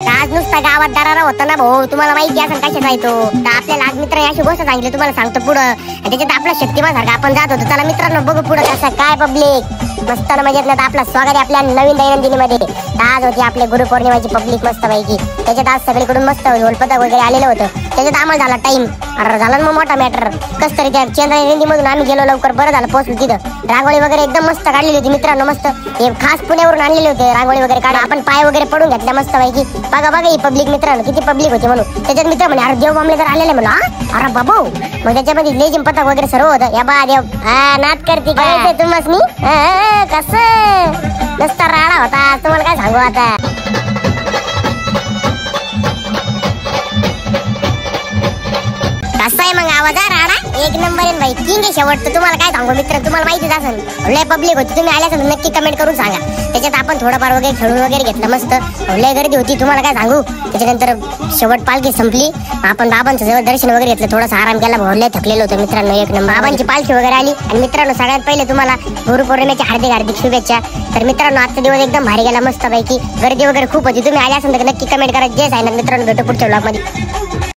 आज नुसता गावात दरारा होता ना भाऊ, तुम्हाला माहिती असेल कशाचा येतो. तर आपल्याला आज मित्र अशी गोष्ट सांगितली, तुम्हाला सांगतो पुढं. त्याच्यात आपला शक्तिमान सारखा आपण जात होतो. चला मित्रांनो बघू पुढं कसं काय. पब्लिक मस्त ना मजेत ना. आपलं स्वागत आहे आपल्या नवीन दैनंदिनीमध्ये. आज होती आपले गुरुपौर्णिमेची पब्लिक मस्त पैकी. त्याच्यात आज सगळीकडून मस्त ढोलपथक वगैरे आलेलं होतं. त्याच्यात आम्हाला झाला टाइम. अरे झाला मग मोठा मॅटर. कस तरी त्या चंद्रनंदी मधून आम्ही गेलो लवकर. बरं झालं पोहोचलो तिथं. रांगोळी वगैरे एकदम मस्त काढलेली होती मित्रांनो. मस्त हे खास पुण्यावरून आणलेले होते रांगोळी वगैरे काढा. आपण पाय वगैरे पडून घेतल्या मस्त पैकी. बघा बघा ही पब्लिक मित्रांनो किती पब्लिक होती म्हणून. त्याच्यात मित्र म्हणे अरे देव मामले तर आलेले म्हणून. अरे बाबू मग त्याच्यामध्ये लेझिम पथक वगैरे सर्व होतं. या बा देव नाच करते काय तुम्हाला कसं नुसता राडा होता. तुम्हाला काय सांगू आता. कसं आहे मग आवाज राडा एक नंबर आहे भाई. किंग आहे शेवट. तर तुम्हाला काय सांगू मित्र, तुम्हाला माहितीच असेल लय पब्लिक होती. तुम्ही आल्या असेल नक्की कमेंट करून सांगा. त्याच्यात आपण थोडंफार वगैरे खेळून वगैरे घेतलं मस्त. लय गर्दी होती तुम्हाला काय सांगू. त्याच्यानंतर शेवट पालखी संपली. आपण बाबांचं जेव्हा दर्शन वगैरे घेतलं, थोडासा आराम केला. भरले थकलेलो होतो मित्रांनो. एक नंबर बाबांची पालखी वगैरे आली. आणि मित्रांनो सगळ्यात पहिले तुम्हाला गुरुपौर्णिमेच्या हार्दिक हार्दिक शुभेच्छा. तर मित्रांनो आजचा दिवस एकदम भारी गेला मस्त पैकी. गर्दी वगैरे खूप होती. तुम्ही आल्या असेल तर नक्की कमेंट करा. जय साईनाथ मित्रांनो. भेटू पुढच्या व्लॉग मध्ये.